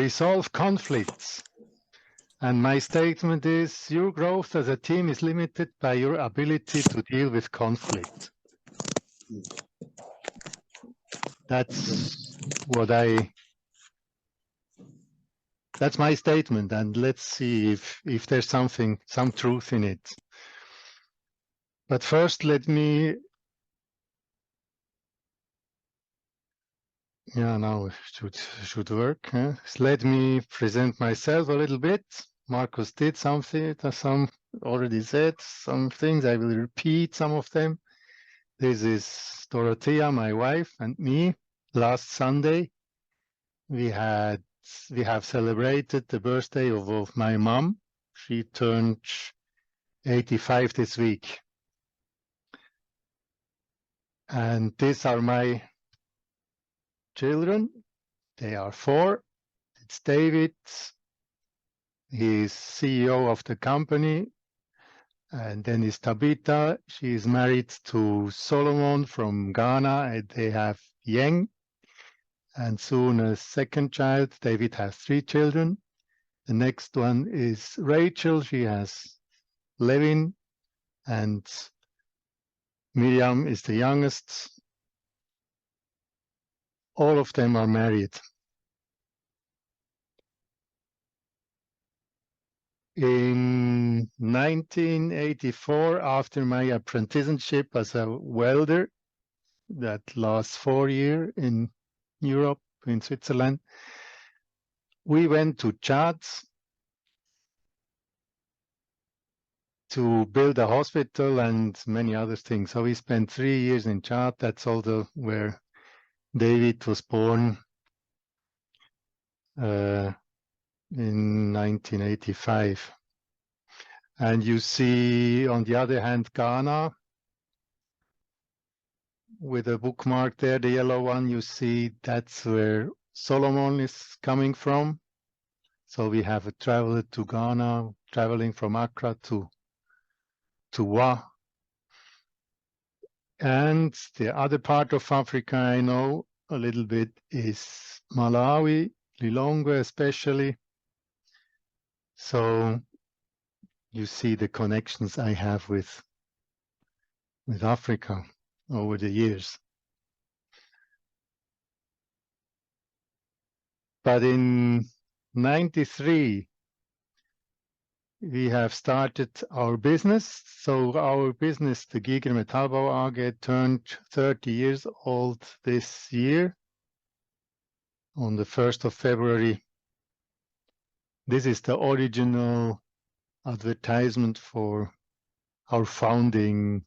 resolve conflicts. And my statement is, your growth as a team is limited by your ability to deal with conflict. That's that's my statement, and let's see if there's some truth in it. But first, let me, now it should work. Huh? Let me present myself a little bit. Markus did something, some already said some things. I will repeat some of them. This is Dorothea, my wife, and me. Last Sunday, we have celebrated the birthday of my mom. She turned 85 this week. And these are my children. They are 4. It's David. He's CEO of the company. And then is Tabitha. She is married to Solomon from Ghana, and they have Yeng. And soon a second child. David has 3 children. The next one is Rachel. She has Levin, and Miriam is the youngest. All of them are married. In 1984, after my apprenticeship as a welder, that lasts 4 years in Europe, in Switzerland, we went to Chad to build a hospital and many other things. So we spent 3 years in Chad. That's also where David was born in 1985. And you see, on the other hand, Ghana, with a bookmark there, the yellow one, you see that's where Solomon is coming from. So we have traveled to Ghana, traveling from Accra to Wa. And the other part of Africa I know a little bit is Malawi, Lilongwe especially. So you see the connections I have with Africa over the years. But in 93, we have started our business. So our business, the Gyger Metallbau AG, turned 30 years old this year on the 1st of February. This is the original advertisement for our founding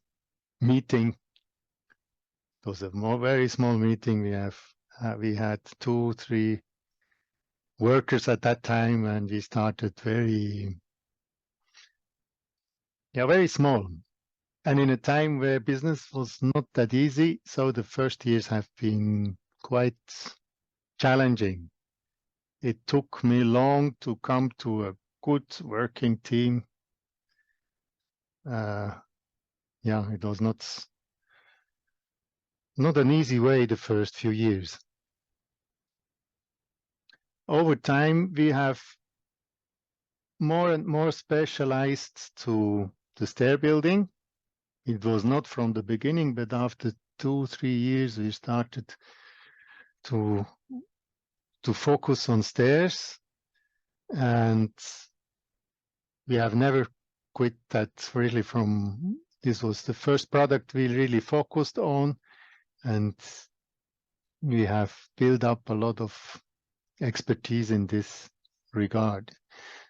meeting. It was a very small meeting. We had 2-3 workers at that time, and we started very small. And in a time where business was not that easy, so the first years have been quite challenging. It took me long to come to a good working team. It was not an easy way the first few years. Over time, we have more and more specialized to the stair building. It was not from the beginning, but after 2-3 years, we started to focus on stairs, and we have never quit that really from, this was the first product we really focused on, and we have built up a lot of expertise in this regard.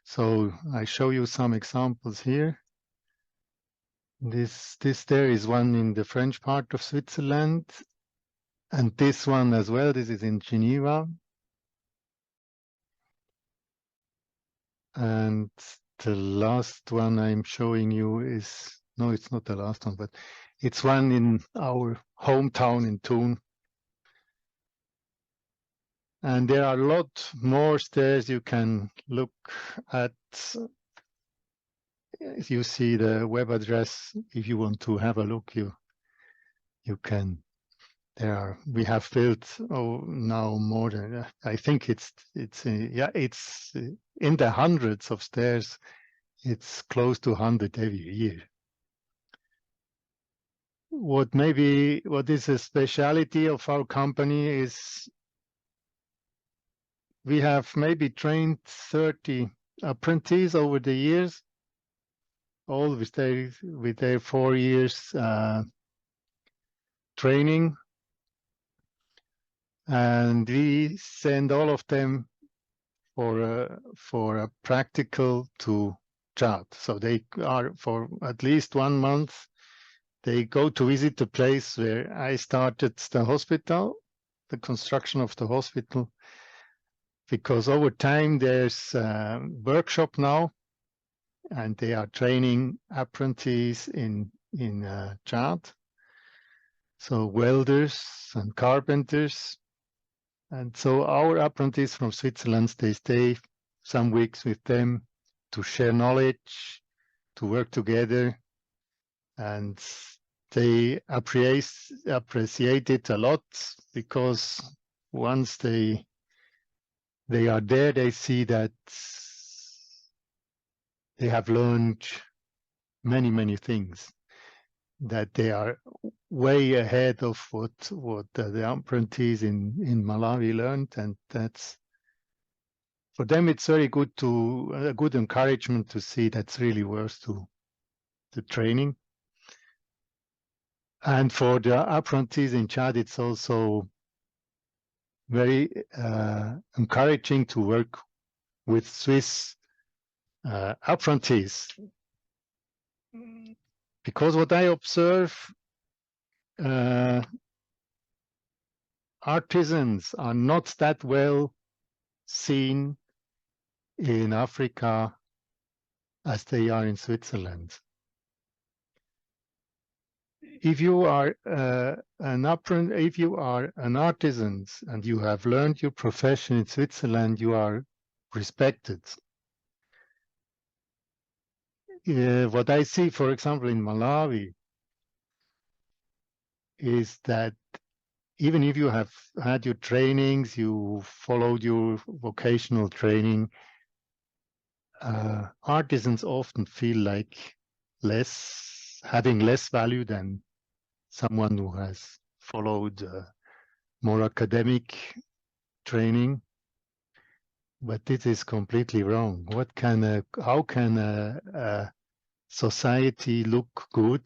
So I show you some examples here. This there is one in the French part of Switzerland, and this one as well. This is in Geneva. And the last one I'm showing you is, no, it's not the last one, but it's one in our hometown in Thun. And there are a lot more stairs you can look at. You see the web address. If you want to have a look, you can we have built now more than, I think it's in the hundreds of stairs. It's close to 100 every year. What is a speciality of our company is we have maybe trained 30 apprentices over the years, all with their 4 years training, and we send all of them for a practical to Chad. So they are for at least 1 month. They go to visit the place where I started the hospital, the construction of the hospital, because over time there's a workshop now, and they are training apprentices in Chad. So welders and carpenters. And so our apprentices from Switzerland, they stay some weeks with them to share knowledge, to work together, and they appreciate it a lot, because once they are there, they see that they have learned many, many things, that they are way ahead of what the apprentices in Malawi learned, and that's, for them, it's very good a good encouragement to see that's really worth the training. And for the apprentices in Chad, it's also very encouraging to work with Swiss apprentices, because what I observe, artisans are not that well seen in Africa as they are in Switzerland. If you are an artisan and you have learned your profession in Switzerland, you are respected. What I see, for example, in Malawi, is that even if you have had your trainings, you followed your vocational training, artisans often feel like having less value than someone who has followed more academic training. But this is completely wrong. How can a society look good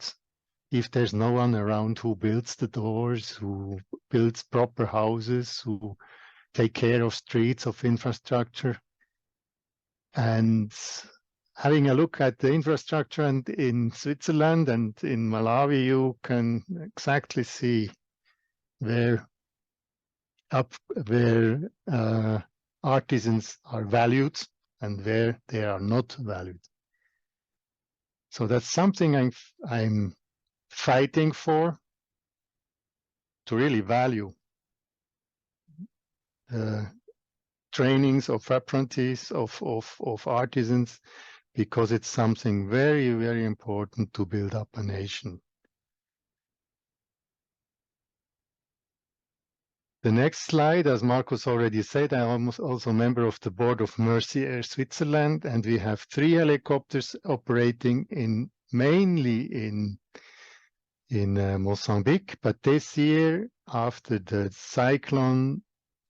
if there's no one around who builds the doors, who builds proper houses, who take care of streets, of infrastructure? And having a look at the infrastructure and in Switzerland and in Malawi, you can exactly see where artisans are valued and where they are not valued. So that's something I'm fighting for, to really value trainings of apprentices, of artisans, because it's something very, very important to build up a nation. The next slide, as Markus already said, I'm also a member of the board of Mercy Air Switzerland, and we have 3 helicopters operating mainly in Mozambique. But this year, after the cyclone,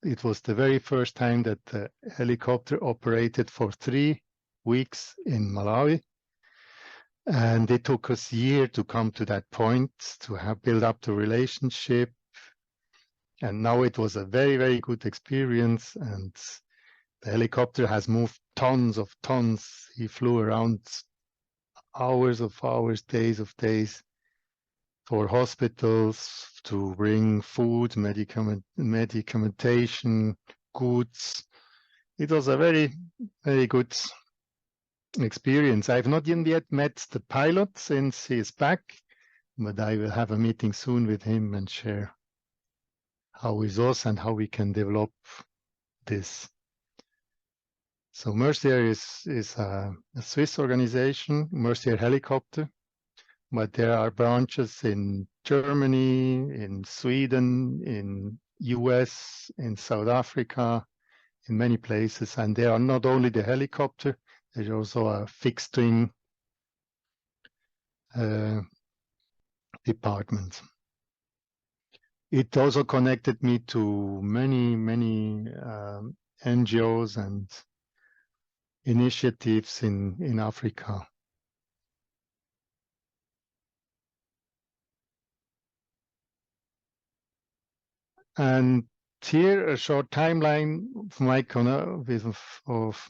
it was the very first time that the helicopter operated for 3 weeks in Malawi. And it took us a year to come to that point, to have built up the relationship. And now it was a very, very good experience. And the helicopter has moved tons of tons. He flew around hours of hours, days of days, for hospitals, to bring food, medication, goods. It was a very, very good experience. I've not yet met the pilot since he is back, but I will have a meeting soon with him and share how it was and how we can develop this. So Mercy Air is a Swiss organization, Mercy Air Helicopter. but there are branches in Germany, in Sweden, in US, in South Africa, in many places. And they are not only the helicopter, there's also a fixed wing department. It also connected me to many NGOs and initiatives in Africa. And here a short timeline of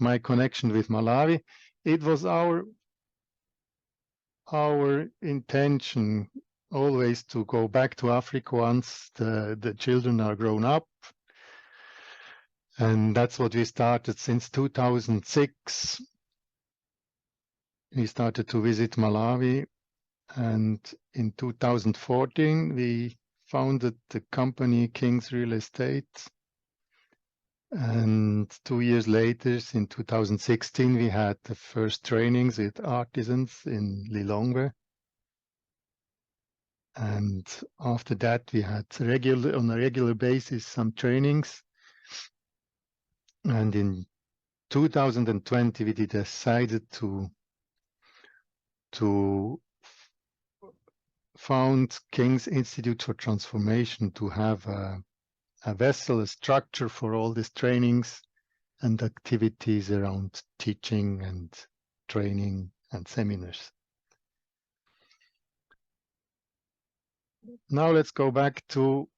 my connection with Malawi. It was our intention always to go back to Africa once the children are grown up. And that's what we started since 2006. We started to visit Malawi, and in 2014 we founded the company King's Real Estate. And 2 years later, in 2016, we had the first trainings with artisans in Lilongwe. And after that, we had on a regular basis some trainings. And in 2020, we decided to found King's Institute for Transformation, to have a vessel, a structure for all these trainings and activities around teaching and training and seminars. Now let's go back to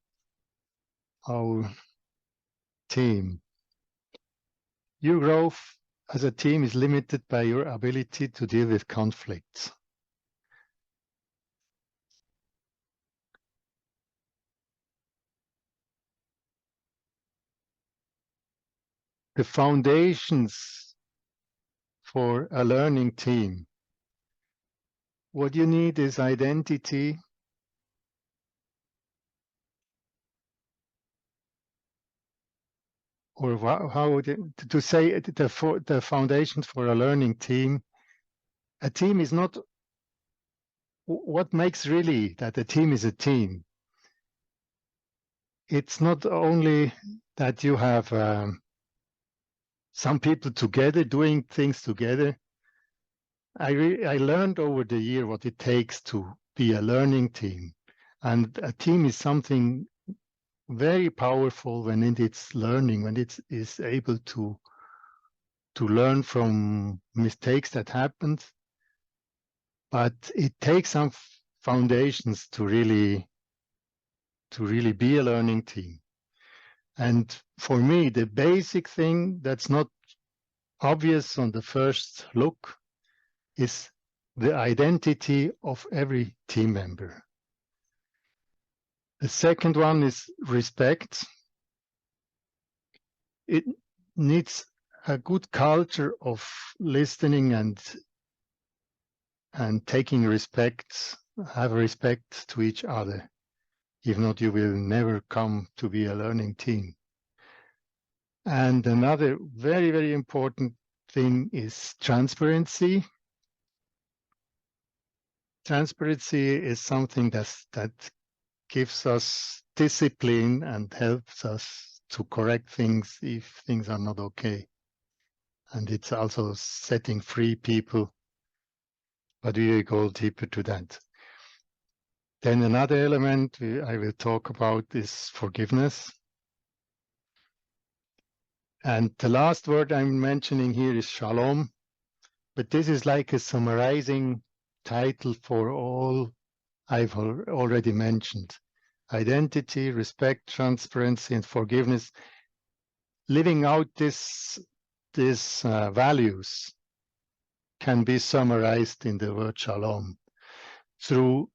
our team. Your growth as a team is limited by your ability to deal with conflicts. The foundations for a learning team. What you need is identity, or how to say it, the foundations for a learning team. A team is not what makes really that a team is a team. It's not only that you have some people together doing things together. I learned over the year what it takes to be a learning team, and a team is something very powerful when it's learning, when it is able to learn from mistakes that happened. But it takes some foundations to really be a learning team. And for me, the basic thing that's not obvious on the first look is the identity of every team member. The second one is respect. It needs a good culture of listening and taking respect, have respect to each other. If not, you will never come to be a learning team. And another very, very important thing is transparency. Transparency is something that gives us discipline and helps us to correct things if things are not okay. And it's also setting free people, but we will go deeper to that. Then another element I will talk about is forgiveness. And the last word I'm mentioning here is shalom, but this is like a summarizing title for all I've already mentioned. Identity, respect, transparency, and forgiveness. Living out these values can be summarized in the word shalom. Through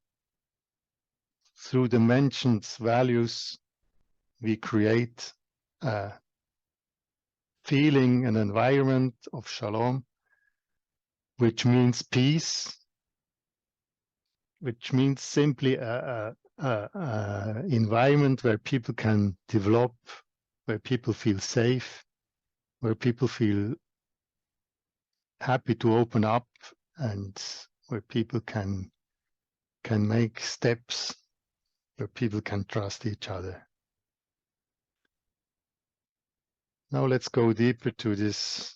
the mentioned values, we create a feeling, an environment of shalom, which means peace, which means simply a environment where people can develop, where people feel safe, where people feel happy to open up, and where people can can make steps where people can trust each other. Now let's go deeper to these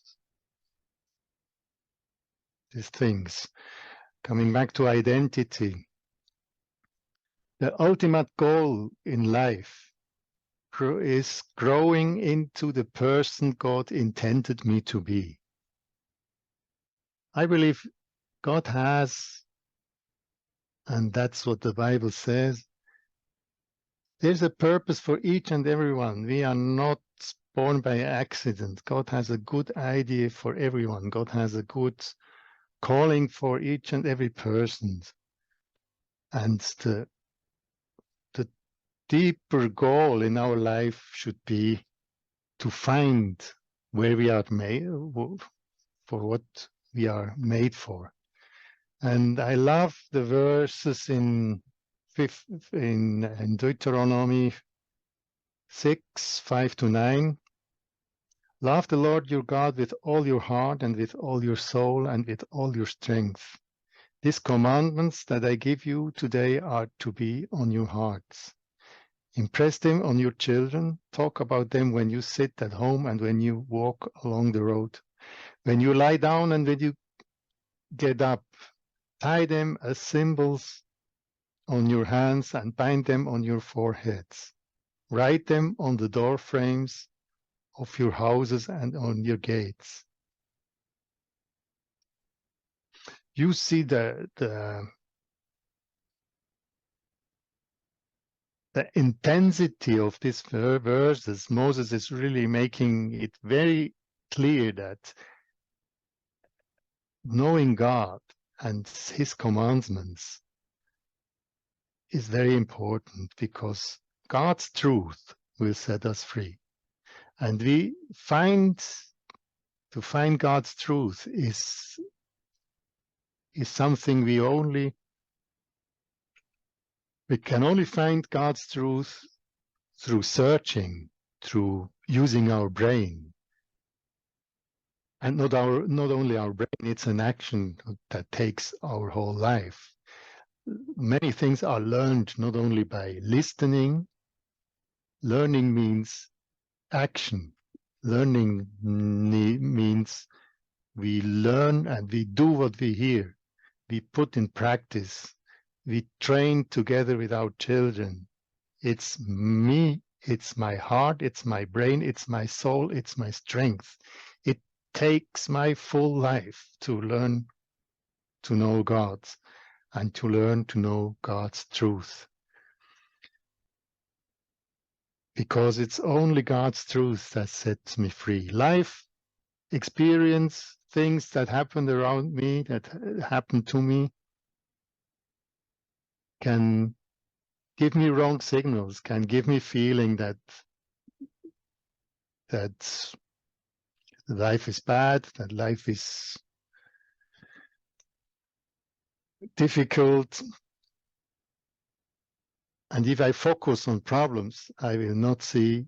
things. Coming back to identity. The ultimate goal in life is growing into the person God intended me to be. I believe God has, and that's what the Bible says, there's a purpose for each and everyone. We are not born by accident. God has a good idea for everyone. God has a good calling for each and every person. And the deeper goal in our life should be to find where we are made, for what we are made for. And I love the verses in Deuteronomy 6, 5-9. Love the Lord your God with all your heart and with all your soul and with all your strength. These commandments that I give you today are to be on your hearts. Impress them on your children. Talk about them when you sit at home and when you walk along the road. When you lie down and when you get up, tie them as symbols on your hands and bind them on your foreheads. Write them on the door frames of your houses and on your gates. You see the intensity of these verses. Moses is really making it very clear that knowing God and his commandments is very important, because God's truth will set us free. And to find God's truth is something we can only find God's truth through searching, through using our brain. And not only our brain, it's an action that takes our whole life. Many things are learned not only by listening. Learning means action. Learning means we learn and we do what we hear. We put in practice. We train together with our children. It's me, it's my heart, it's my brain, it's my soul, it's my strength. It takes my full life to learn to know God and to learn to know God's truth. Because it's only God's truth that sets me free. Life, experience, things that happened around me, that happened to me, can give me wrong signals, can give me feeling that life is bad, that life is difficult. And if I focus on problems, I will not see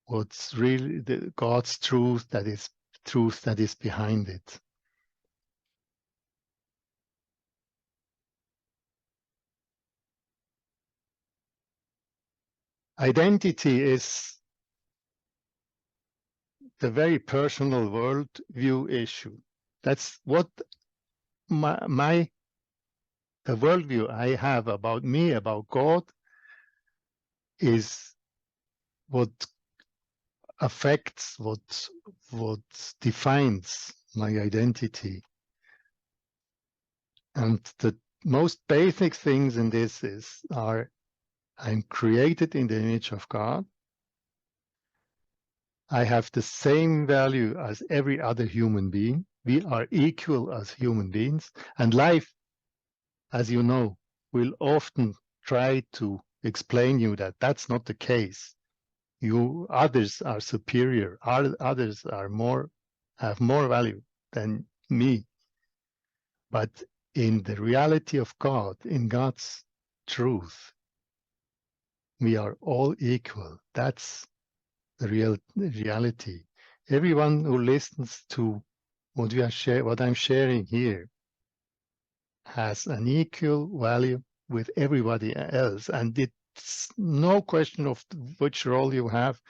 what's really God's truth that is behind it. Identity is the very personal worldview issue. That's what the worldview I have about me, about God, is what affects, what defines my identity. And the most basic things in this are I'm created in the image of God. I have the same value as every other human being. We are equal as human beings. And life, as you know, will often try to explain you that that's not the case. Others are superior. Others have more value than me. But in the reality of God, in God's truth, we are all equal. That's the reality. Everyone who listens to what I'm sharing here has an equal value with everybody else. And it's no question of which role you have.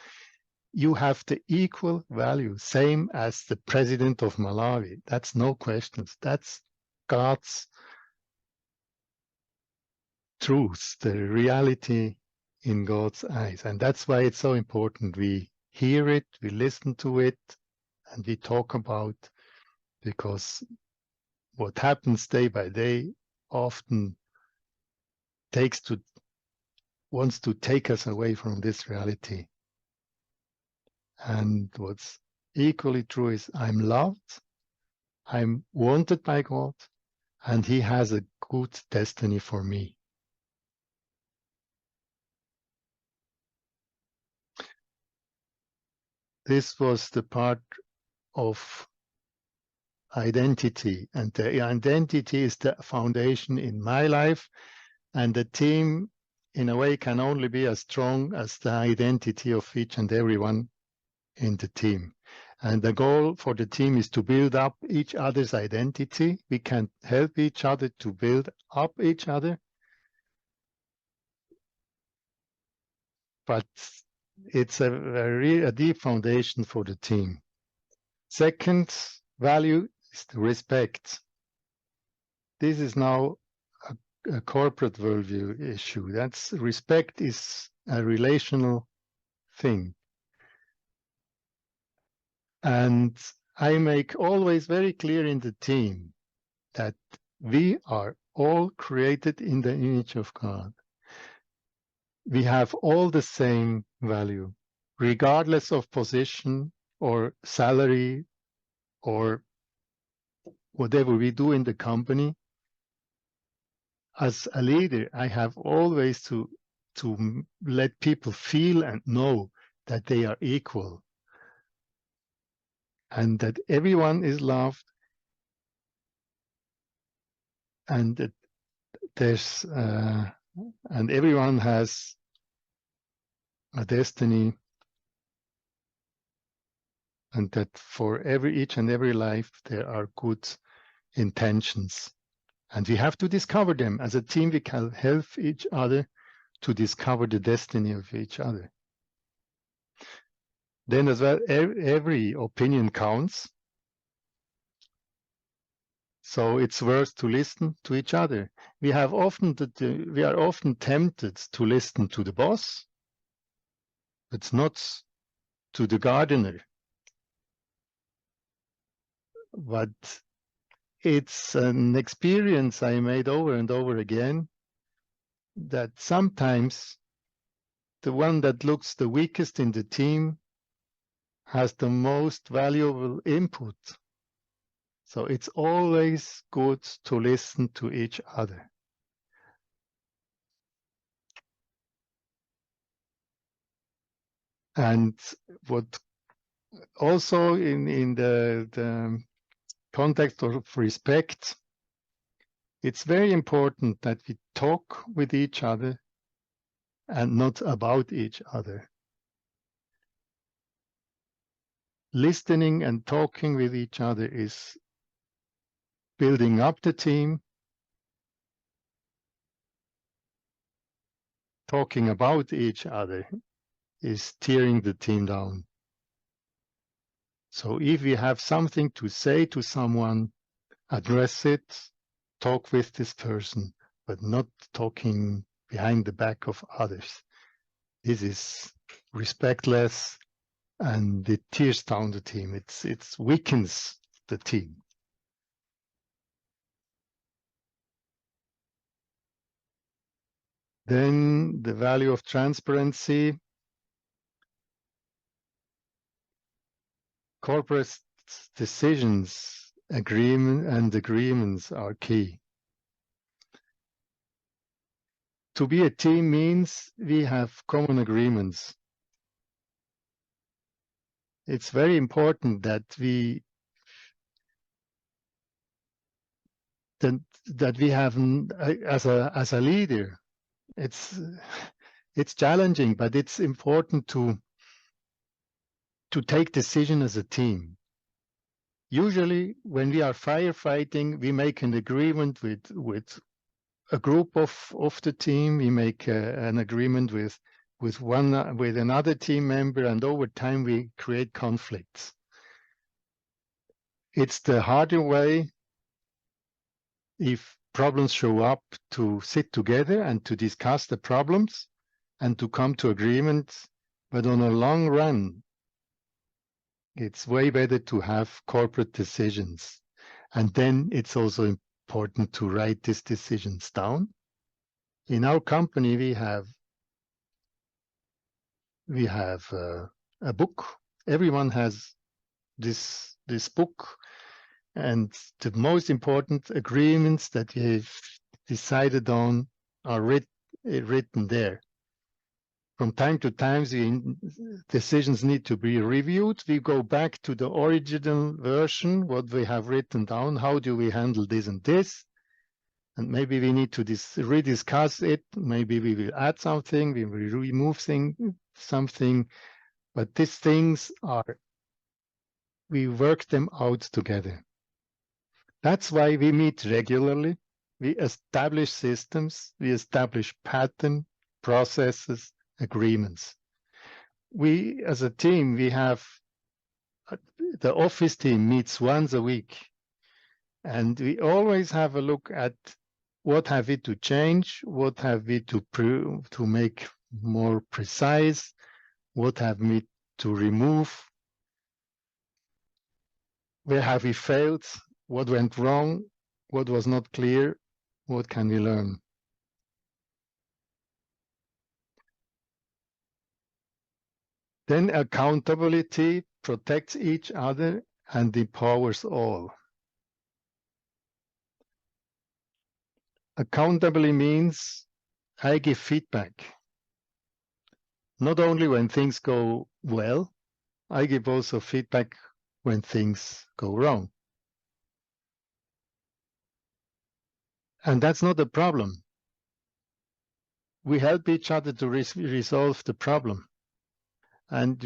You have the equal value, same as the president of Malawi. That's no questions. That's God's truth, the reality in God's eyes. And that's why it's so important. We hear it, we listen to it, and we talk about, because what happens day by day often wants to take us away from this reality. And what's equally true is I'm loved, I'm wanted by God, and He has a good destiny for me. This was the part of identity, and the identity is the foundation in my life, and the team in a way can only be as strong as the identity of each and everyone in the team. And the goal for the team is to build up each other's identity. We can help each other to build up each other, but it's a deep foundation for the team. Second value is the respect. This is now a corporate worldview issue. That's respect is a relational thing. And I make always very clear in the team that we are all created in the image of God. We have all the same value, regardless of position or salary or whatever we do in the company. As a leader, I have always to let people feel and know that they are equal and that everyone is loved, and that there's and everyone has a destiny, and that for each and every life there are good intentions, and we have to discover them. As a team, we can help each other to discover the destiny of each other. Then as well, every opinion counts. So it's worth to listen to each other. We are often tempted to listen to the boss, but not to the gardener. But it's an experience I made over and over again, that sometimes the one that looks the weakest in the team has the most valuable input. So it's always good to listen to each other. And what also in the context of respect, it's very important that we talk with each other and not about each other. Listening and talking with each other is building up the team. Talking about each other is tearing the team down. So if we have something to say to someone, address it, talk with this person, but not talking behind the back of others. This is respectless, and it tears down the team. It weakens the team. Then the value of transparency. Corporate decisions, agreements are key. To be a team means we have common agreements. It's very important that we have, as a leader, it's challenging, but it's important to take decision as a team. Usually, when we are firefighting, we make an agreement with a group of the team. We make an agreement with another team member, and over time we create conflicts. It's the harder way if problems show up to sit together and to discuss the problems and to come to agreements. But on a long run, it's way better to have corporate decisions. And then it's also important to write these decisions down. In our company, we have a book. Everyone has this book, and the most important agreements that we've decided on are written there. From time to time, the decisions need to be reviewed. We go back to the original version, what we have written down. How do we handle this and this? And maybe we need to rediscuss it. Maybe we will add something, we will remove something. But these things we work them out together. That's why we meet regularly. We establish systems, we establish pattern, processes, agreements. We, as a team, the office team meets once a week, and we always have a look at what have we to change, what have we to make more precise, what have we to remove, where have we failed, what went wrong, what was not clear, what can we learn. Then accountability protects each other and empowers all. Accountability means I give feedback. Not only when things go well, I give also feedback when things go wrong. And that's not a problem. We help each other to resolve the problem. And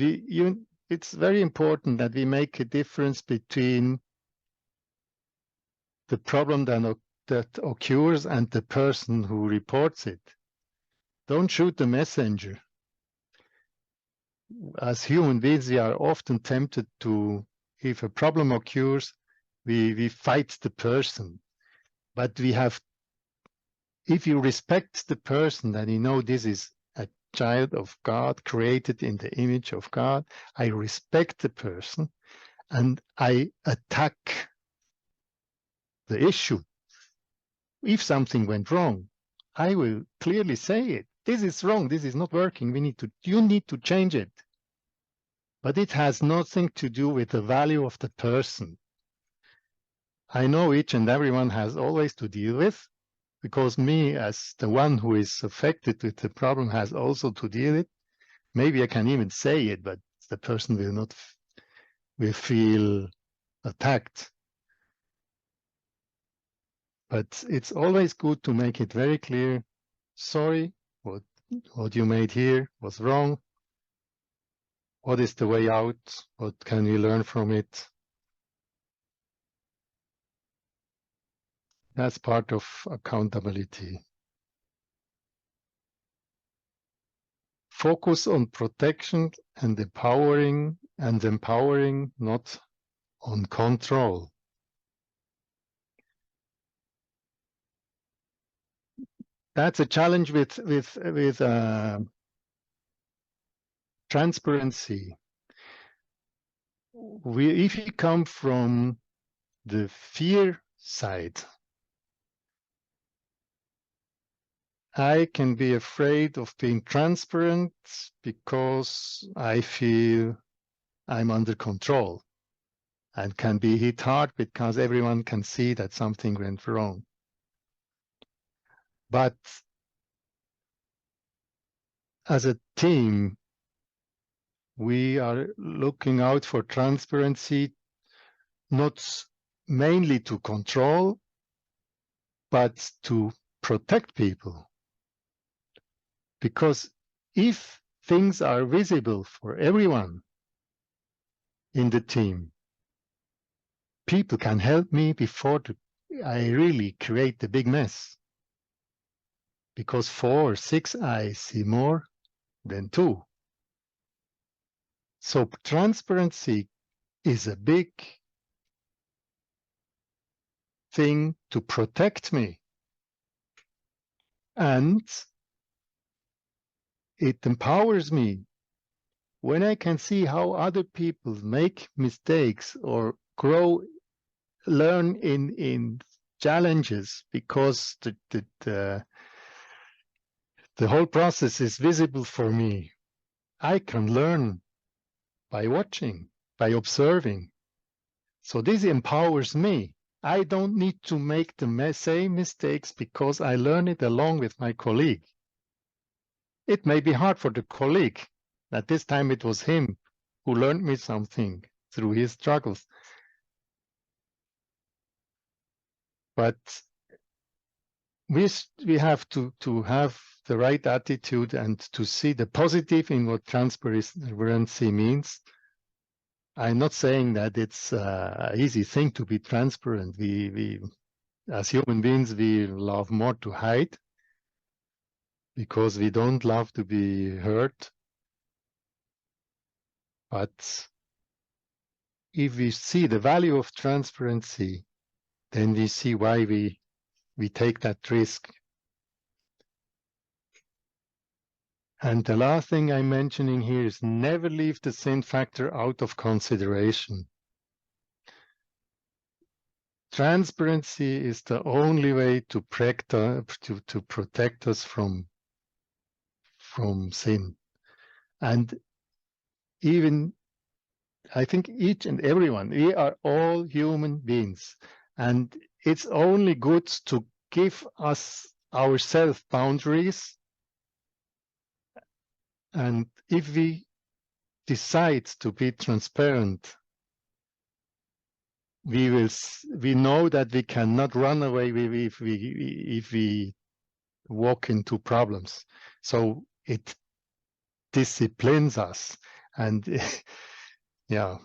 it's very important that we make a difference between the problem that occurs and the person who reports it. Don't shoot the messenger. As human beings, we are often tempted to, if a problem occurs, we fight the person. But if you respect the person, then you know this is a child of God, created in the image of God. I respect the person and I attack the issue. If something went wrong, I will clearly say it. This is wrong. This is not working. You need to change it. But it has nothing to do with the value of the person. I know each and everyone has always to deal with, because me, as the one who is affected with the problem, has also to deal with it. Maybe I can even say it, but the person will feel attacked. But it's always good to make it very clear. Sorry, what you made here was wrong. What is the way out? What can we learn from it? That's part of accountability. Focus on protection and empowering, not on control. That's a challenge with transparency. If you come from the fear side, I can be afraid of being transparent because I feel I'm under control, and can be hit hard because everyone can see that something went wrong. But as a team, we are looking out for transparency, not mainly to control, but to protect people. Because if things are visible for everyone in the team, people can help me before I really create the big mess. Because 4 or 6 eyes see more than 2. So transparency is a big thing to protect me. And it empowers me when I can see how other people make mistakes or learn in challenges, because the whole process is visible for me. I can learn by watching, by observing. So this empowers me. I don't need to make the same mistakes because I learn it along with my colleague. It may be hard for the colleague. At this time, it was him who learned me something through his struggles. But we have to have the right attitude and to see the positive in what transparency means. I'm not saying that it's an easy thing to be transparent. We as human beings, we love more to hide because we don't love to be hurt. But if we see the value of transparency, then we see why we take that risk. And the last thing I'm mentioning here is never leave the sin factor out of consideration. Transparency is the only way to protect us from sin. And even, I think each and everyone, we are all human beings. And it's only good to give ourselves boundaries. And if we decide to be transparent, we know that we cannot run away if we walk into problems. So it disciplines us, and yeah,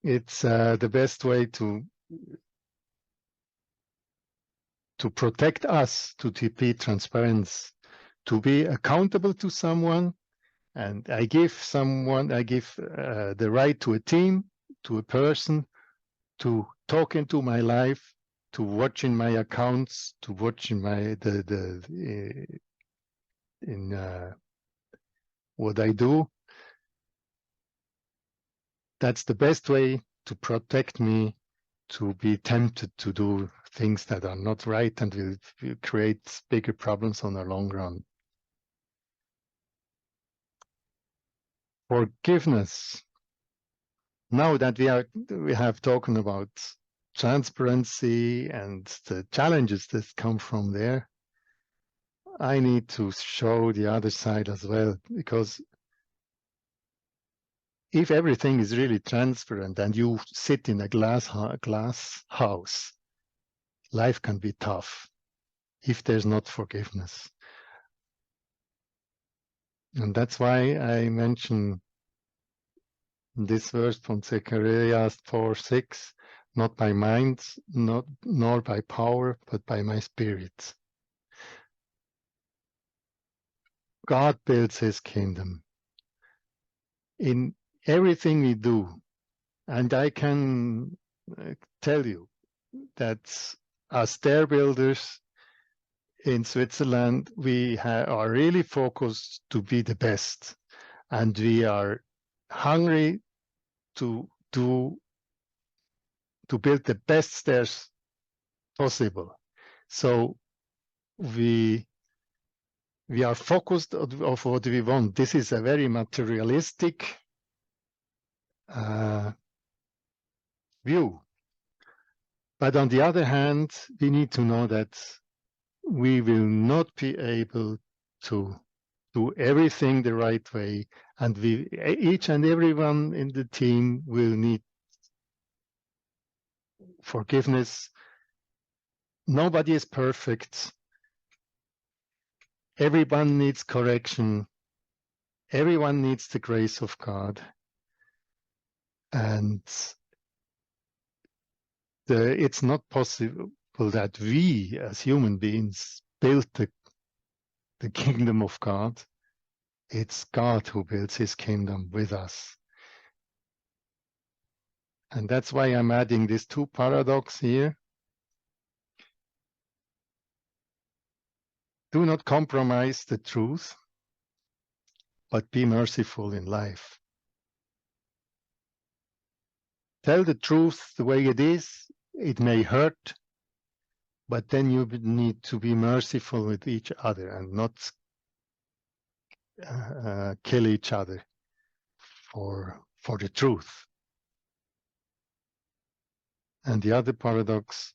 it's the best way to protect us, to be transparent, to be accountable to someone. And I give the right to a team, to a person, to talk into my life, to watching my accounts, to watching what I do. That's the best way to protect me, to be tempted to do things that are not right and will create bigger problems on the long run. Forgiveness. Now that we have talked about transparency and the challenges that come from there, I need to show the other side as well, because if everything is really transparent and you sit in a glass house, life can be tough if there's not forgiveness. And that's why I mention this verse from Zechariah 4:6, not by mind, nor by power, but by my spirit. God builds his kingdom in everything we do. And I can tell you that as stair builders in Switzerland, we are really focused to be the best. And we are hungry to build the best stairs possible. So we are focused on what we want. This is a very materialistic view. But on the other hand, we need to know that we will not be able to do everything the right way, and each and everyone in the team will need forgiveness. Nobody is perfect. Everyone needs correction. Everyone needs the grace of God. And it's not possible that we as human beings build the kingdom of God. It's God who builds his kingdom with us. And that's why I'm adding these two paradoxes here. Do not compromise the truth, but be merciful in life. Tell the truth the way it is. It may hurt, but then you need to be merciful with each other and not kill each other for the truth. And the other paradox,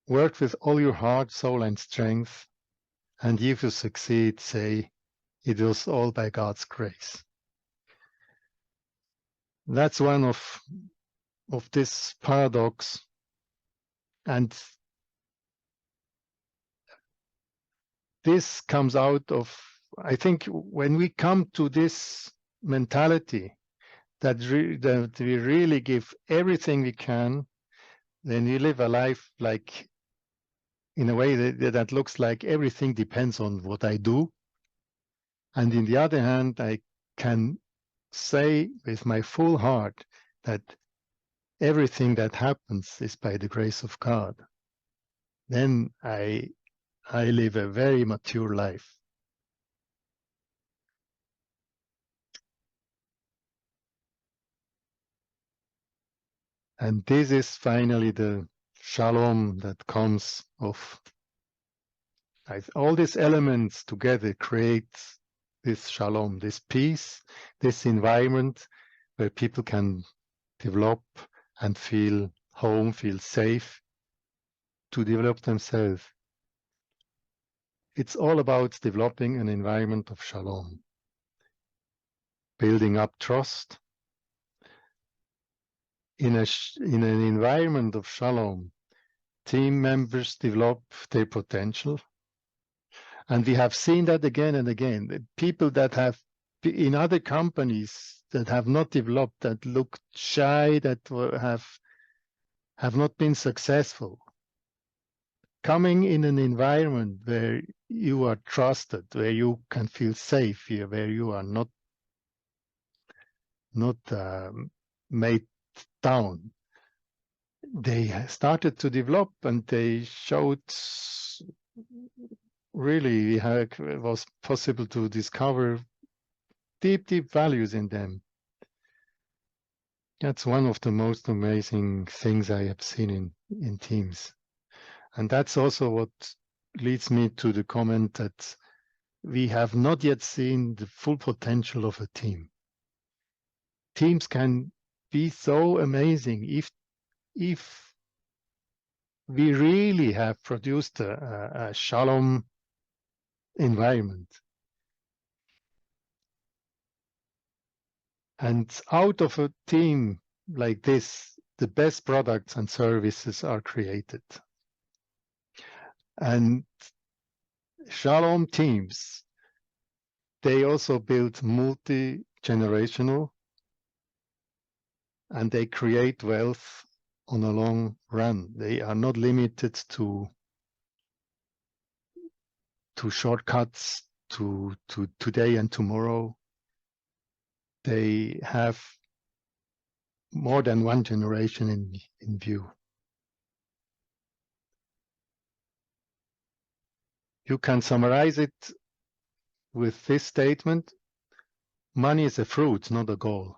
work with all your heart, soul, and strength, and if you succeed, say, it was all by God's grace. That's one of this paradox. And this comes out of, I think, when we come to this mentality that we really give everything we can, then we live a life like, in a way that looks like everything depends on what I do. And in the other hand, I can say with my full heart that everything that happens is by the grace of God. Then I live a very mature life. And this is finally the shalom that comes of all these elements together create this shalom, this peace, this environment where people can develop and feel home, feel safe to develop themselves. It's all about developing an environment of shalom, building up trust. In an environment of shalom, team members develop their potential. And we have seen that again and again. The people that have, in other companies that have not developed, that look shy, that have not been successful, coming in an environment where you are trusted, where you can feel safe here, where you are not made down. They started to develop, and they showed really how it was possible to discover deep, deep values in them. That's one of the most amazing things I have seen in teams. And that's also what leads me to the comment that we have not yet seen the full potential of a team. Teams can be so amazing if we really have produced a shalom environment. And out of a team like this, the best products and services are created. And shalom teams, they also build multi-generational, and they create wealth on a long run. They are not limited to shortcuts to today and tomorrow. They have more than one generation in view. You can summarize it with this statement: money is a fruit, not a goal.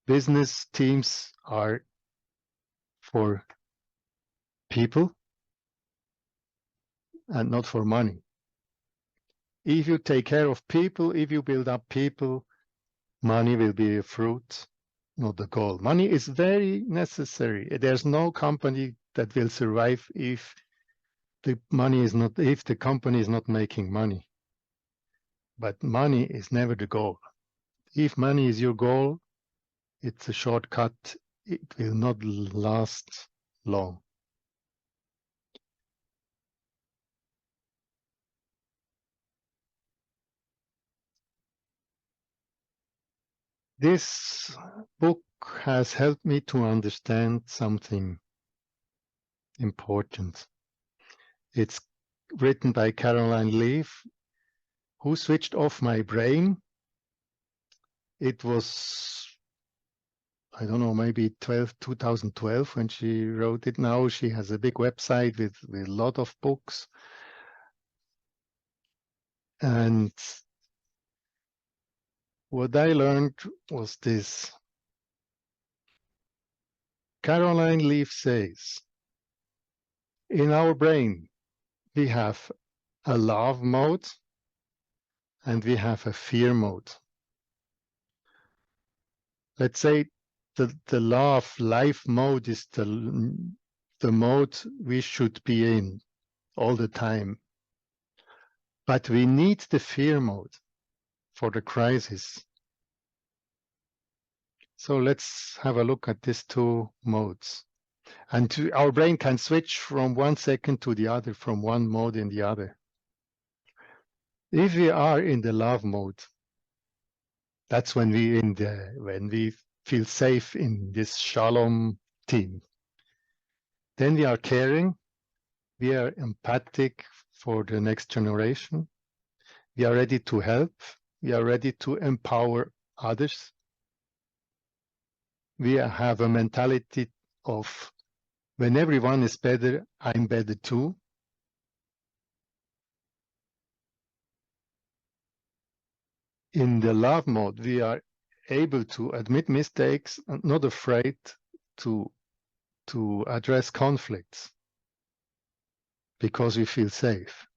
Business teams are for people and not for money. If you take care of people, if you build up people, money will be a fruit, not the goal. Money is very necessary. There's no company that will survive if the company is not making money. But money is never the goal. If money is your goal, it's a shortcut. It will not last long. This book has helped me to understand something. important. It's written by Caroline Leaf. Who switched off my brain? It was, I don't know, maybe 2012 when she wrote it. Now she has a big website with a lot of books. And what I learned was this. Caroline Leaf says, in our brain, we have a love mode and we have a fear mode. Let's say the love life mode is the mode we should be in all the time. But we need the fear mode for the crisis. So let's have a look at these two modes. And our brain can switch from 1 second to the other, from one mode in the other. If we are in the love mode, that's when we feel safe in this shalom team. Then we are caring, we are empathic for the next generation, we are ready to help, we are ready to empower others. We have a mentality of when everyone is better, I'm better too. In the love mode, we are able to admit mistakes and not afraid to address conflicts because we feel safe.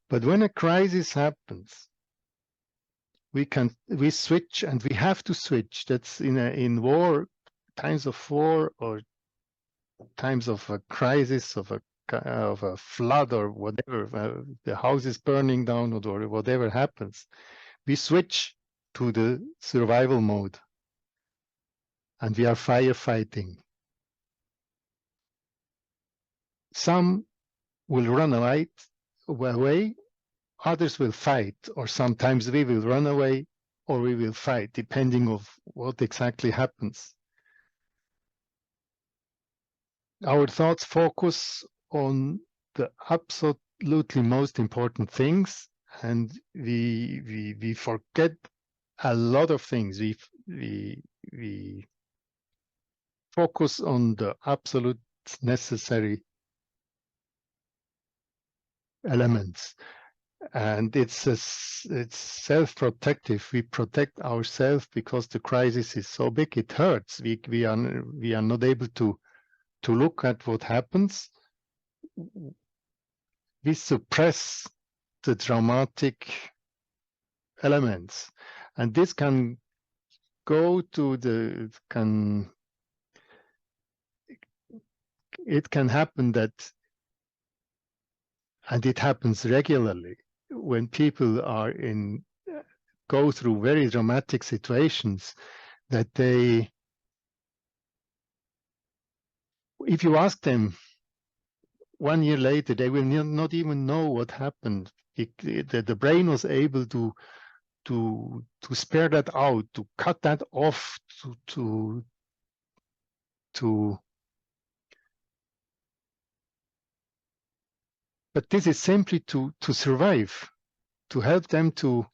But when a crisis happens, we switch, and we have to switch. That's in war, times of war or times of a crisis, of a flood or whatever, the house is burning down or whatever happens, we switch to the survival mode and we are firefighting. Some will run away, others will fight, or sometimes we will run away or we will fight, depending on what exactly happens. Our thoughts focus on the absolutely most important things, and we forget a lot of things. We focus on the absolute necessary elements, and it's self-protective. We protect ourselves because the crisis is so big, it hurts. We are not able to look at what happens. We suppress the dramatic elements, and this can go to it can happen that, and it happens regularly when people are go through very dramatic situations, that if you ask them 1 year later, they will not even know what happened. The brain was able to spare that out, to cut that off, but this is simply to survive, to help them to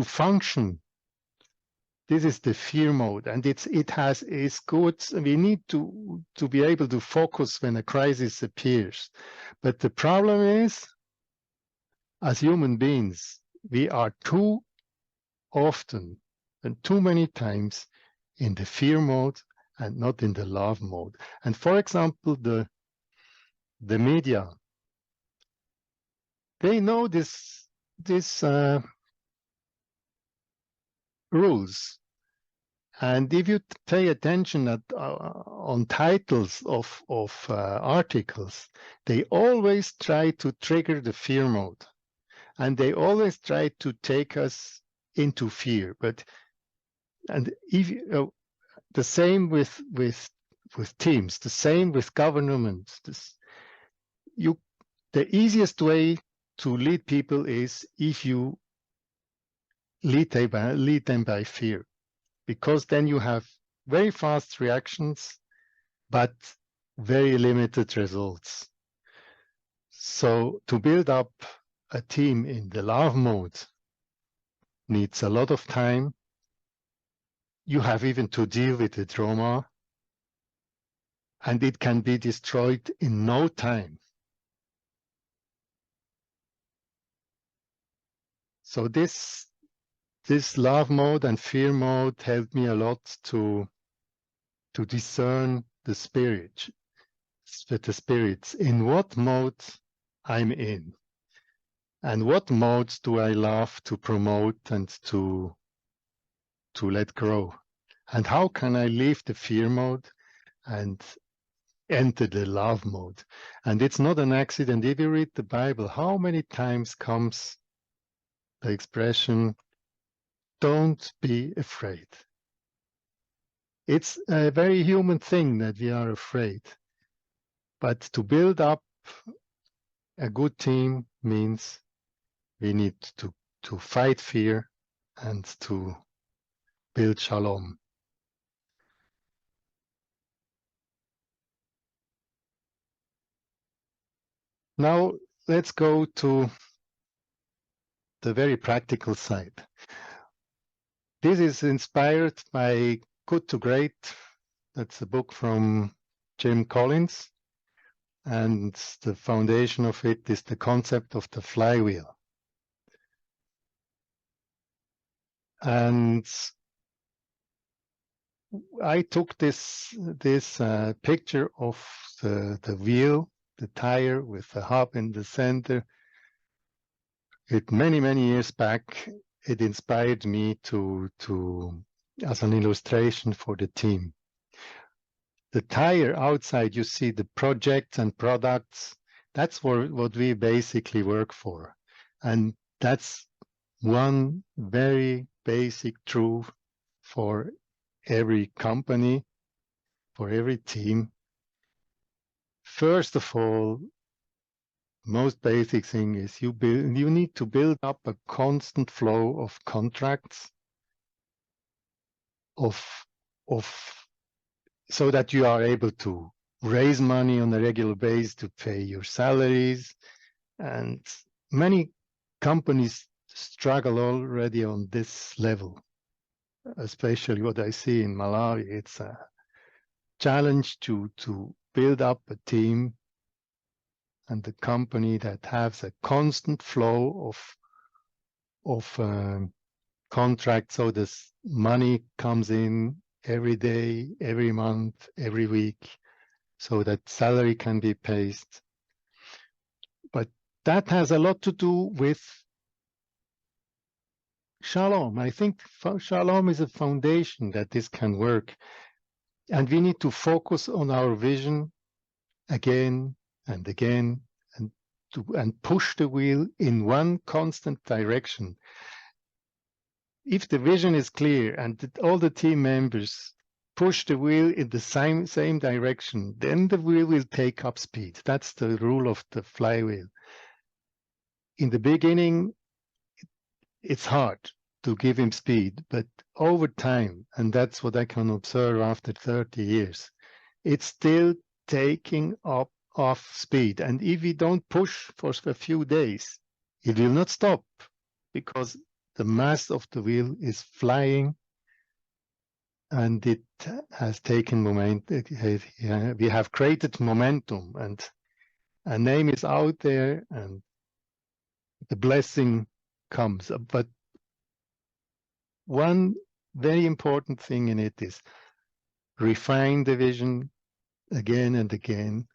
function. This is the fear mode, and it's good. We need to be able to focus when a crisis appears. But the problem is, as human beings, we are too often and too many times in the fear mode and not in the love mode. And for example, the media, they know this rules. And if you pay attention on titles of articles, they always try to trigger the fear mode, and they always try to take us into fear. And if the same with teams, the same with governments. The easiest way to lead people is if you lead them by fear, because then you have very fast reactions, but very limited results. So to build up a team in the love mode needs a lot of time. You have even to deal with the trauma, and it can be destroyed in no time. So this love mode and fear mode helped me a lot to discern the spirits, in what mode I'm in, and what modes do I love to promote and to let grow, and how can I leave the fear mode and enter the love mode. And it's not an accident. If you read the Bible, how many times comes the expression, don't be afraid? It's a very human thing that we are afraid. But to build up a good team means we need to fight fear and to build shalom. Now let's go to the very practical side. This is inspired by Good to Great. That's a book from Jim Collins. And the foundation of it is the concept of the flywheel. And I took this picture of the wheel, the tire with the hub in the center. It many years back, it inspired me to as an illustration for the team. The tire outside, you see the projects and products. That's what we basically work for, and that's one very basic truth for every company, for every team. First of all, most basic thing is you need to build up a constant flow of contracts so that you are able to raise money on a regular basis to pay your salaries. And many companies struggle already on this level, especially what I see in Malawi. It's a challenge to build up a team and a company that has a constant flow of contracts, so this money comes in every day, every month, every week, so that salary can be paid. But that has a lot to do with shalom. I think shalom is a foundation that this can work. And we need to focus on our vision again and again and push the wheel in one constant direction. If the vision is clear and all the team members push the wheel in the same direction, then the wheel will take up speed. That's the rule of the flywheel. In the beginning, it's hard to give him speed, but over time, and that's what I can observe after 30 years, it's still taking up off speed. And if we don't push for a few days, it will not stop, because the mass of the wheel is flying and it has taken momentum. We have created momentum and a name is out there and the blessing comes. But one very important thing in it is refine the vision again and again,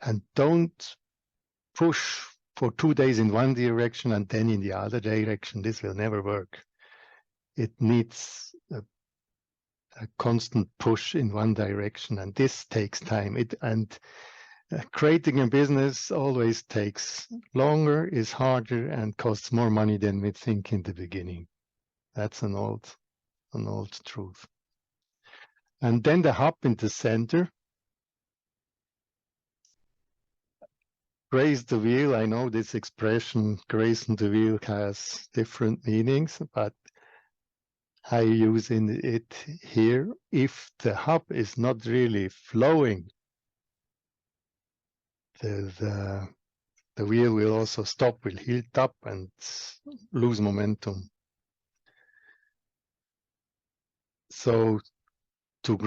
and don't push for 2 days in one direction and then in the other direction. This will never work. It needs a constant push in one direction, and this takes time. Creating a business always takes longer, is harder, and costs more money than we think in the beginning. That's an old truth. And then the hub in the center. Graze the wheel. I know this expression, grazing the wheel, has different meanings, but I use it here. If the hub is not really flowing, the wheel will also stop, will heat up and lose momentum. So to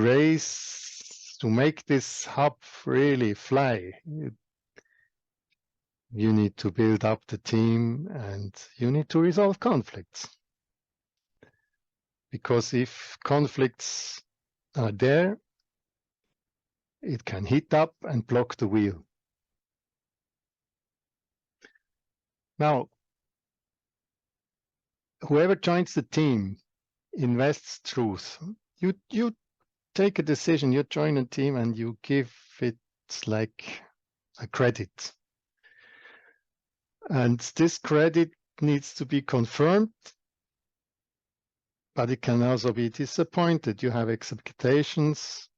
make this hub really fly, you need to build up the team and you need to resolve conflicts. Because if conflicts are there, it can heat up and block the wheel. Now, whoever joins the team invests truth. You take a decision, you join a team and you give it like a credit. And this credit needs to be confirmed, but it can also be disappointed. You have expectations.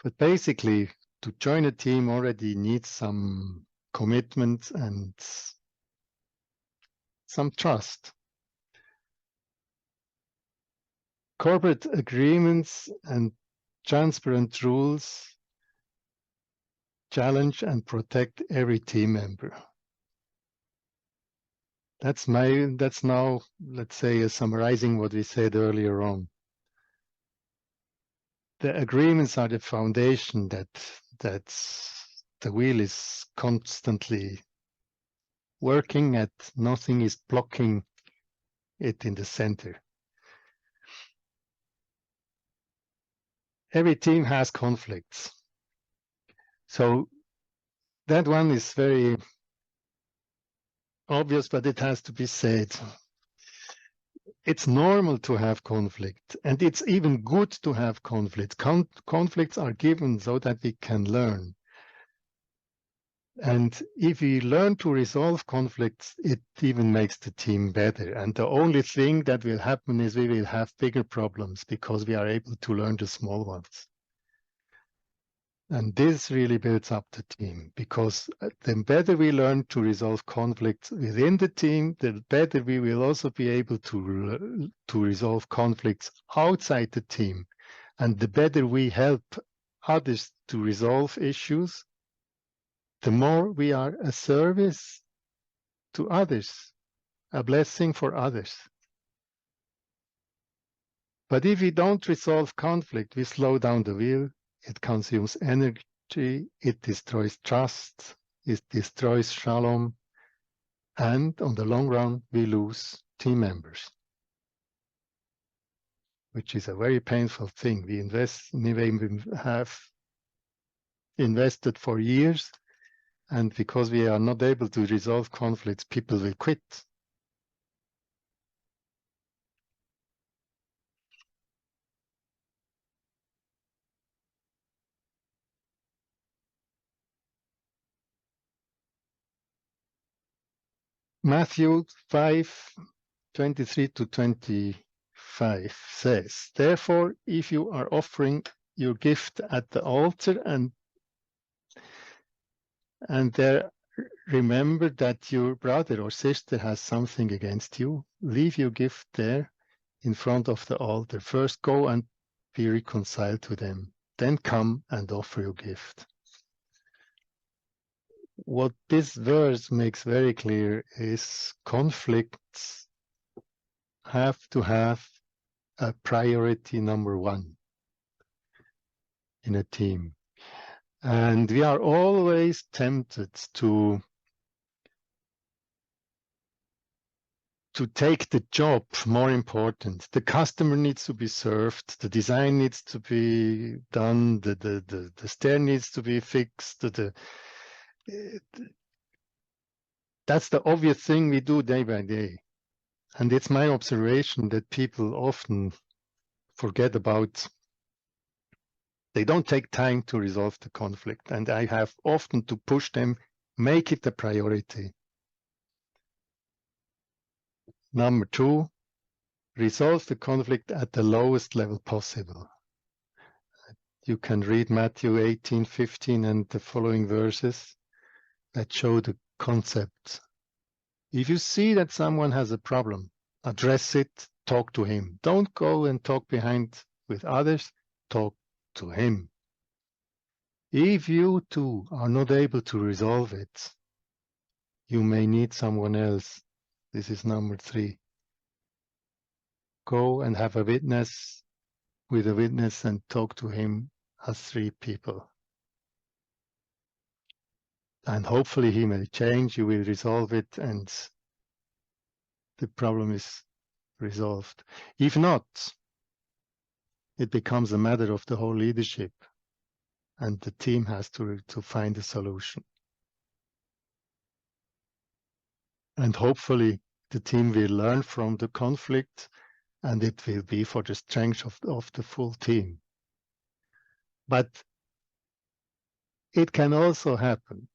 But basically, to join a team already needs some commitment and some trust. Corporate agreements and transparent rules challenge and protect every team member. That's now, let's say, summarizing what we said earlier on. The agreements are the foundation that the wheel is constantly working at, nothing is blocking it in the center. Every team has conflicts. So that one is very obvious, but it has to be said. It's normal to have conflict, and it's even good to have conflict. Conflicts are given so that we can learn. And if we learn to resolve conflicts, it even makes the team better. And the only thing that will happen is we will have bigger problems because we are able to learn the small ones. And this really builds up the team, because the better we learn to resolve conflicts within the team, the better we will also be able to resolve conflicts outside the team. And the better we help others to resolve issues, the more we are a service to others, a blessing for others. But if we don't resolve conflict, we slow down the wheel, it consumes energy, it destroys trust, it destroys shalom, and on the long run, we lose team members, which is a very painful thing. We have invested for years, and because we are not able to resolve conflicts, people will quit. Matthew 5:23-25 says, therefore, if you are offering your gift at the altar and there remember that your brother or sister has something against you, leave your gift there in front of the altar. First go and be reconciled to them, then come and offer your gift. What this verse makes very clear is conflicts have to have a priority number one in a team. And we are always tempted to take the job more important. The customer needs to be served, the design needs to be done, the stair needs to be fixed. That's the obvious thing we do day by day. And it's my observation that people often forget about, they don't take time to resolve the conflict. And I have often to push them, make it a priority. Number two, resolve the conflict at the lowest level possible. You can read Matthew 18:15 and the following verses that show the concept. If you see that someone has a problem, address it, talk to him. Don't go and talk behind with others, talk to him. If you two are not able to resolve it, you may need someone else. This is number 3. Go and have a witness with a witness and talk to him as 3 people. And hopefully he may change, you will resolve it, and the problem is resolved. If not, it becomes a matter of the whole leadership, and the team has to find a solution. And hopefully the team will learn from the conflict, and it will be for the strength of the full team. But it can also happen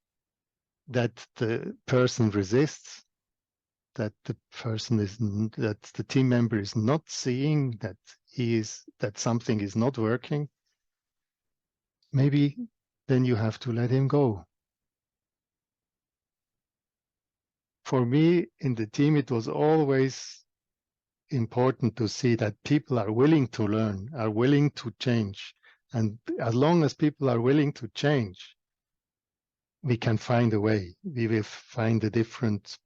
that the person resists, that the team member is not seeing that that something is not working. Maybe then you have to let him go. For me, in the team, it was always important to see that people are willing to learn, are willing to change. And as long as people are willing to change, we can find a way. We will find a different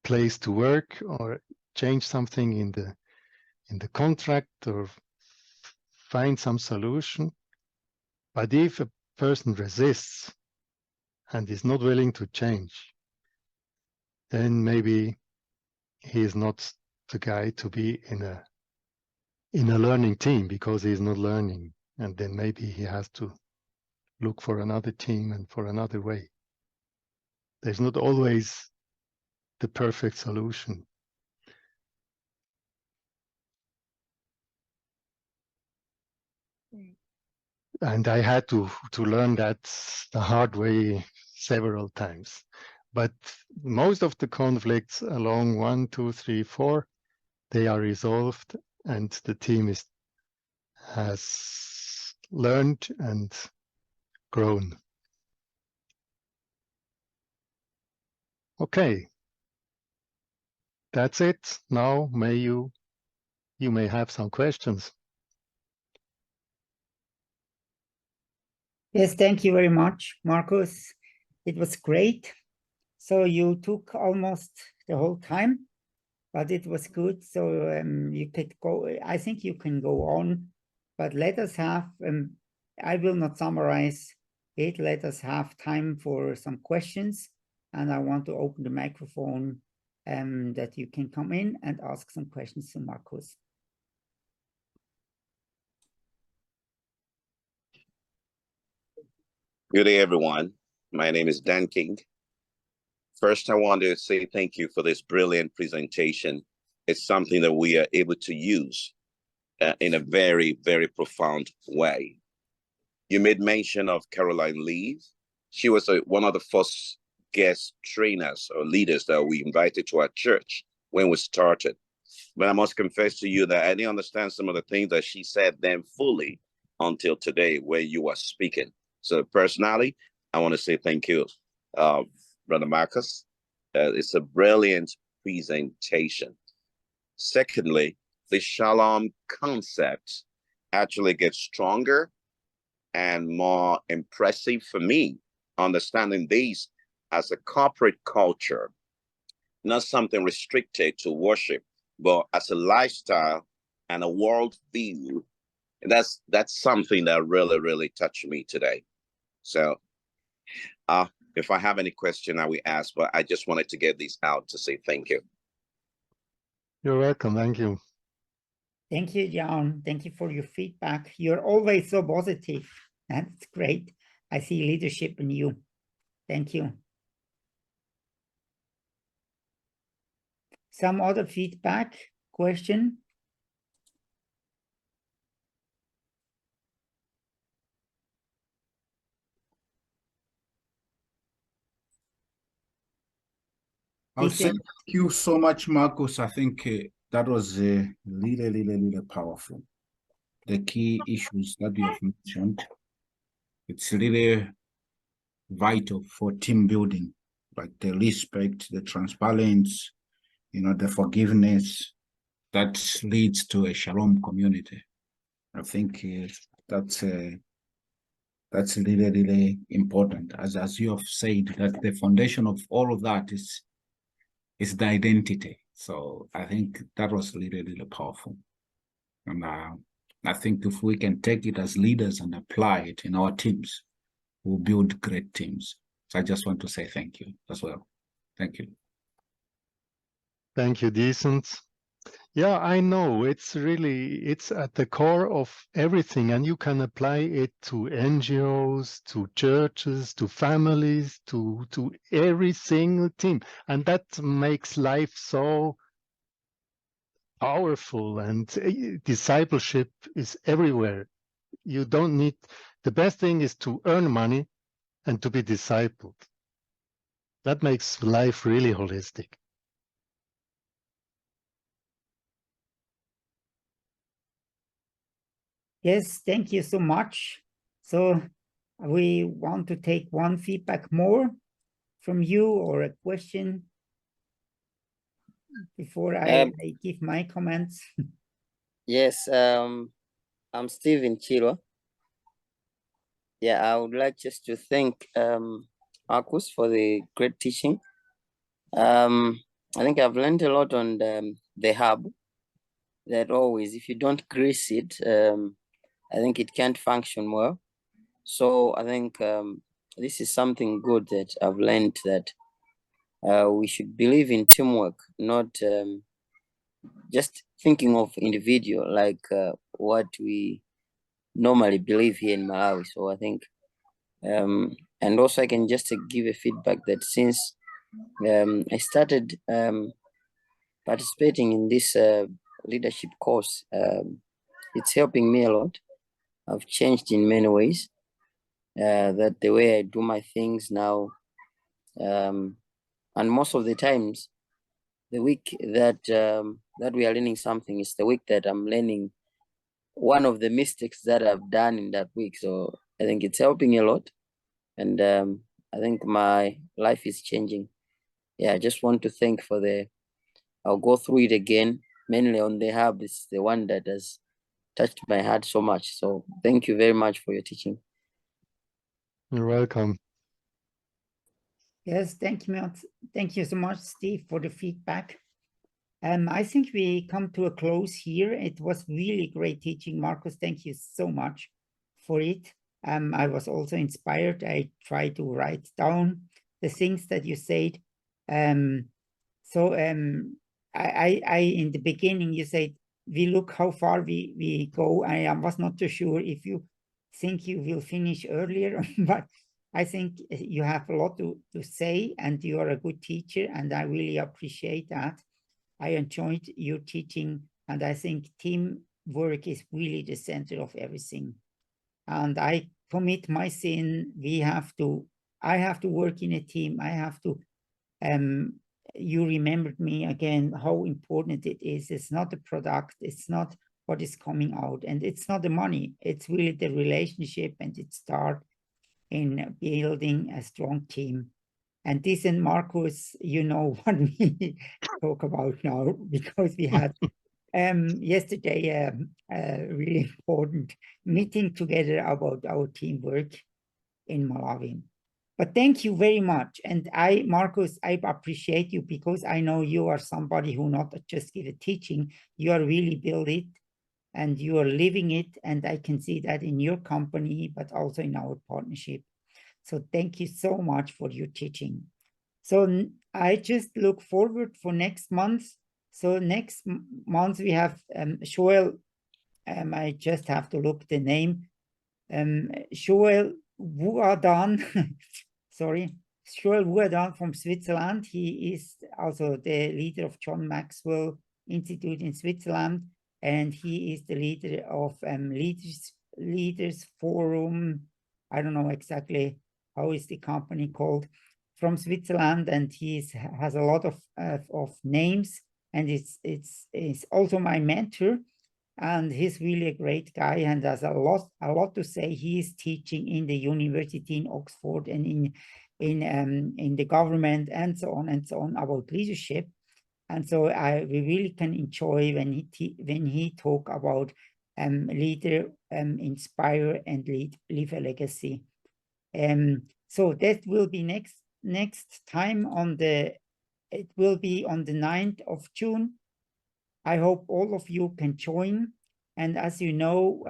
place to work or change something in the contract or find some solution. But if a person resists and is not willing to change, then maybe he is not the guy to be in a learning team, because he is not learning. And then maybe he has to look for another team and for another way. There's not always the perfect solution. And I had to learn that the hard way several times. But most of the conflicts along 1, 2, 3, 4, they are resolved, and the team has learned and grown. Okay, that's it. Now you may have some questions. Yes, thank you very much, Markus. It was great. So you took almost the whole time, but it was good. So you could go, I think you can go on, but let us have, I will not summarize it. Let us have time for some questions. And I want to open the microphone that you can come in and ask some questions to Markus. Good day, everyone. My name is Dan King. First, I want to say thank you for this brilliant presentation. It's something that we are able to use in a very, very profound way. You made mention of Caroline Lee. She was one of the first guest trainers or leaders that we invited to our church when we started. But I must confess to you that I didn't understand some of the things that she said then fully until today, where you were speaking. So personally, I want to say thank you, Brother Markus. It's a brilliant presentation. Secondly, the Shalom concept actually gets stronger and more impressive for me, understanding this as a corporate culture, not something restricted to worship, but as a lifestyle and a world view. And that's something that really, really touched me today. So if I have any question, I will ask, but I just wanted to get this out to say thank you. You're welcome. Thank you. Thank you, John. Thank you for your feedback. You're always so positive. That's great. I see leadership in you. Thank you. Some other feedback question? I'll say thank you so much, Markus. I think that was really powerful. The key issues that you have mentioned, it's really vital for team building, like the respect, the transparency, the forgiveness, that leads to a shalom community. I think that's really, really important. As you have said, that the foundation of all of that is the identity. So I think that was really, really powerful. And I think if we can take it as leaders and apply it in our teams, we'll build great teams. So I just want to say thank you as well. Thank you. Thank you, Decent. Yeah, I know it's at the core of everything, and you can apply it to NGOs, to churches, to families, to every single team. And that makes life so powerful, and discipleship is everywhere. You don't need, the best thing is to earn money and to be discipled. That makes life really holistic. Yes, thank you so much. So we want to take one feedback more from you or a question before I give my comments. Yes, I'm Stephen Chilo. Yeah, I would like just to thank Markus for the great teaching. I think I've learned a lot on the hub, that always, if you don't grease it, I think it can't function well. So I think this is something good that I've learned, that we should believe in teamwork, not just thinking of individual, like what we normally believe here in Malawi. So I think, and also I can just give a feedback that since I started participating in this leadership course, it's helping me a lot. I've changed in many ways, that the way I do my things now, and most of the times, the week that that we are learning something is the week that I'm learning one of the mistakes that I've done in that week. So I think it's helping a lot, and I think my life is changing. Yeah, I just want to thank for I'll go through it again, mainly on the hub. It's the one that has touched my heart so much. So thank you very much for your teaching. You're welcome. Yes, thank you so much, Steve, for the feedback. I think we come to a close here. It was really great teaching, Markus. Thank you so much for it. I was also inspired. I tried to write down the things that you said. I in the beginning, you said, we look how far we go. I was not too sure if you think you will finish earlier, but I think you have a lot to say, and you are a good teacher, and I really appreciate that. I enjoyed your teaching, and I think teamwork is really the center of everything. And I commit my sin. I have to work in a team. I have to, you remembered me again, how important it is. It's not the product. It's not what is coming out, and it's not the money. It's really the relationship, and it starts in building a strong team. And this, and Markus, you know what we talk about now, because we had yesterday a really important meeting together about our teamwork in Malawi. But thank you very much. And Markus, I appreciate you, because I know you are somebody who not just give a teaching, you are really build it, and you are living it. And I can see that in your company, but also in our partnership. So thank you so much for your teaching. So I just look forward for next month. So next month we have Joel, I just have to look the name, Joel Wuadan, sorry, Joel Wuadan from Switzerland. He is also the leader of John Maxwell Institute in Switzerland, and he is the leader of Leaders Forum. I don't know exactly how is the company called, from Switzerland, and he has a lot of names, and it's also my mentor, and he's really a great guy and has a lot to say. He is teaching in the university in Oxford and in the government and so on about leadership. And so we really can enjoy when he talk about leader, inspire, and leave a legacy. So that will be next time it will be on the 9th of June. I hope all of you can join. And as you know,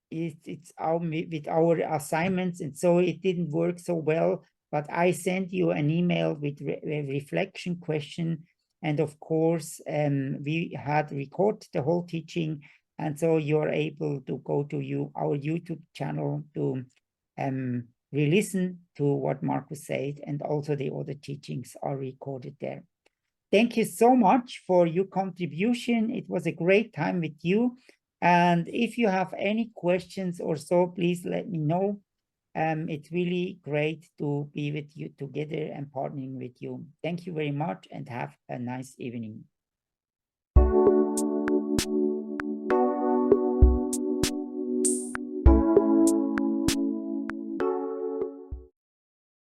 it's with our assignments, and so it didn't work so well, but I sent you an email with a reflection question. And of course, we had recorded the whole teaching, and so you're able to go to our YouTube channel to re-listen to what Markus said, and also the other teachings are recorded there. Thank you so much for your contribution. It was a great time with you. And if you have any questions or so, please let me know. It's really great to be with you together and partnering with you. Thank you very much and have a nice evening.